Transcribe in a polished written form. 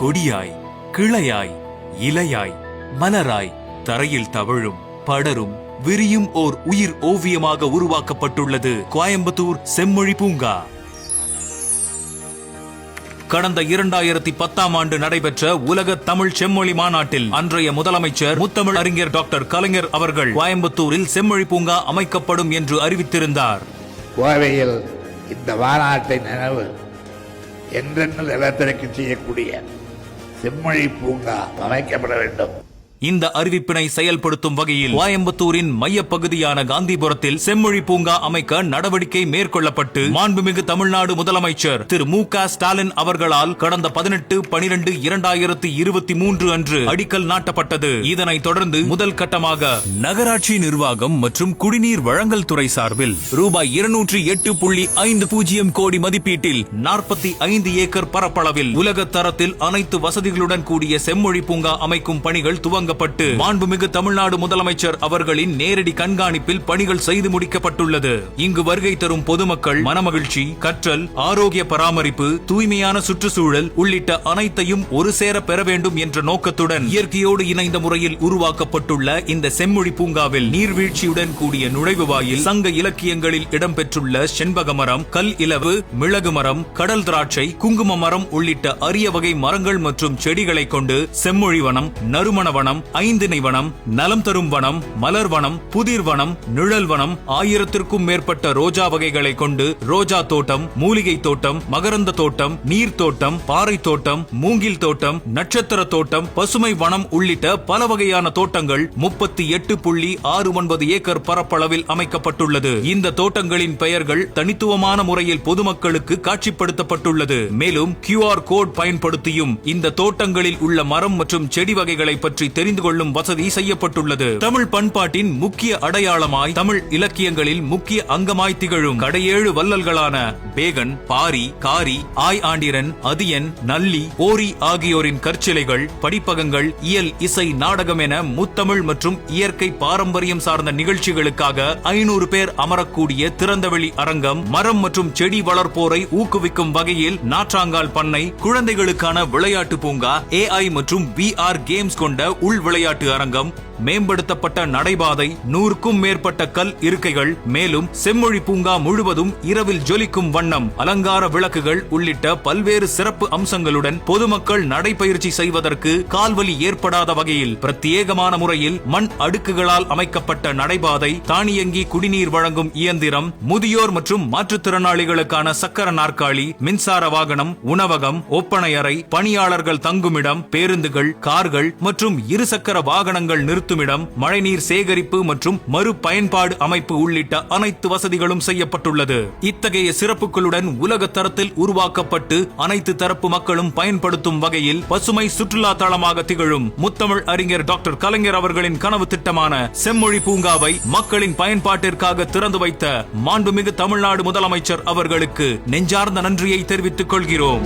கொடியாய், கிளையாய், இலையாய், மலராய், தரையில் தவழும், படரும், விரியும் ஓர் உயிர் ஓவியமாக உருவாக்கப்பட்டுள்ளது கோயம்புத்தூர் செம்மொழி பூங்கா. கடந்த 2010ஆம் ஆண்டு நடைபெற்ற உலக தமிழ் செம்மொழி மாநாட்டில் அன்றைய முதலமைச்சர் முத்தமிழ் அறிஞர் டாக்டர் கலைஞர் அவர்கள் கோயம்புத்தூரில் செம்மொழி பூங்கா அமைக்கப்படும் என்று அறிவித்திருந்தார். கோவையில் இந்த மாநாட்டை நினைவு என்றென்று நிலத்திற்கு செய்யக்கூடிய செம்மொழி பூங்கா அமைக்கப்பட வேண்டும். இந்த அறிவிப்பினை செயல்படுத்தும் வகையில் கோயம்புத்தூரின் மையப்பகுதியான காந்திபுரத்தில் செம்மொழி பூங்கா அமைக்க நடவடிக்கை மேற்கொள்ளப்பட்டு மாண்புமிகு தமிழ்நாடு முதலமைச்சர் திரு மு.க. ஸ்டாலின் அவர்களால் கடந்த 18/12/2023 அன்று அடிக்கல் நாட்டப்பட்டது. இதனைத் தொடர்ந்து முதல் கட்டமாக நகராட்சி நிர்வாகம் மற்றும் குடிநீர் வழங்கல் துறை சார்பில் ரூபாய் 208.50 கோடி மதிப்பீட்டில் 45 ஏக்கர் பரப்பளவில் உலக தரத்தில் அனைத்து வசதிகளுடன் கூடிய செம்மொழி பூங்கா அமைக்கும் பணிகள் துவங்க மாண்புமிகு தமிழ்நாடு முதலமைச்சர் அவர்களின் நேரடி கண்காணிப்பில் பணிகள் செய்து முடிக்கப்பட்டுள்ளது. இங்கு வருகை தரும் பொதுமக்கள் மனமகிழ்ச்சி, கற்றல், ஆரோக்கிய பராமரிப்பு, தூய்மையான சுற்றுச்சூழல் உள்ளிட்ட அனைத்தையும் ஒரு சேர பெற வேண்டும் என்ற நோக்கத்துடன் இயற்கையோடு இணைந்த முறையில் உருவாக்கப்பட்டுள்ள இந்த செம்மொழி பூங்காவில் நீர்வீழ்ச்சியுடன் கூடிய நுழைவு வாயில், சங்க இலக்கியங்களில் இடம்பெற்றுள்ள செண்பக மரம், கல் இலவு, மிளகு மரம், கடல் திராட்சை, குங்கும மரம் உள்ளிட்ட அரிய வகை மரங்கள் மற்றும் செடிகளை கொண்டு செம்மொழி வனம், நறுமண வனம், ஐந்திணை வனம், நலம் தரும் வனம், மலர் வனம், புதிர் வனம், நிழல் வனம், 1000ற்கும் மேற்பட்ட ரோஜா வகைகளை கொண்டு ரோஜா தோட்டம், மூலிகை தோட்டம், மகரந்த தோட்டம், நீர் தோட்டம், பாறை தோட்டம், மூங்கில் தோட்டம், நட்சத்திர தோட்டம், பசுமை வனம் உள்ளிட்ட பல வகையான தோட்டங்கள் 38.69 ஏக்கர் பரப்பளவில் அமைக்கப்பட்டுள்ளது. இந்த தோட்டங்களின் பெயர்கள் தனித்துவமான முறையில் பொதுமக்களுக்கு காட்சிப்படுத்தப்பட்டுள்ளது. மேலும் QR கோட் பயன்படுத்தியும் இந்த தோட்டங்களில் உள்ள மரம் மற்றும் செடி வகைகளை பற்றி தெரிந்து கொள்ளும் வசதி செய்யப்பட்டுள்ளது. தமிழ் பண்பாட்டின் முக்கிய அடையாளமாய், தமிழ் இலக்கியங்களில் முக்கிய அங்கமாய் திகழும் கடையேழு வள்ளல்களான பேகன், பாரி, காரி, ஆய் ஆண்டிரன், அதியன், நல்லி, ஓரி ஆகியோரின் கற்சிலைகள், படிப்பகங்கள், இயல், இசை, நாடகம் என முத்தமிழ் மற்றும் இயற்கை பாரம்பரியம் சார்ந்த நிகழ்ச்சிகளுக்காக 500 பேர் அமரக்கூடிய திறந்தவெளி அரங்கம், மரம் மற்றும் செடி வளர்ப்போரை ஊக்குவிக்கும் வகையில் நாற்றாங்கால் பண்ணை, குழந்தைகளுக்கான விளையாட்டு பூங்கா, AI மற்றும் VR கேம்ஸ் கொண்ட உள் விளையாட்டு அரங்கம், மேம்படுத்தப்பட்ட நடைபாதை, 100க்கும் மேற்பட்ட கல் இருக்கைகள், மேலும் செம்மொழி பூங்கா முழுவதும் இரவில் ஜொலிக்கும் வண்ணம் அலங்கார விளக்குகள் உள்ளிட்ட பல்வேறு சிறப்பு அம்சங்களுடன் பொதுமக்கள் நடைபயிற்சி செய்வதற்கு கால்வலி ஏற்படாத வகையில் பிரத்யேகமான முறையில் மண் அடுக்குகளால் அமைக்கப்பட்ட நடைபாதை, தானியங்கி குடிநீர் வழங்கும் இயந்திரம், முதியோர் மற்றும் மாற்றுத்திறனாளிகளுக்கான சக்கர நாற்காலி, மின்சார வாகனம், உணவகம், ஒப்பனை அறை, பணியாளர்கள் தங்குமிடம், பேருந்துகள், கார்கள் மற்றும் இருசக்கர வாகனங்கள் நிறுத்துமிடம், மழைநீர் சேகரிப்பு மற்றும் மறு பயன்பாடு அமைப்பு உள்ளிட்ட அனைத்து வசதிகளும் செய்யப்பட்டுள்ளது. இத்தகைய சிறப்புகளுடன் உலக தரத்தில் உருவாக்கப்பட்டு அனைத்து தரப்பு மக்களும் பயன்படுத்தும் வகையில் பசுமை சுற்றுலா தளமாக திகழும் முத்தமிழ் அறிஞர் டாக்டர் கலைஞர் அவர்களின் கனவு திட்டமான செம்மொழி பூங்காவை மக்களின் பயன்பாட்டிற்காக திறந்து வைத்த மாண்புமிகு தமிழ்நாடு முதலமைச்சர் அவர்களுக்கு நெஞ்சார்ந்த நன்றியை தெரிவித்துக் கொள்கிறோம்.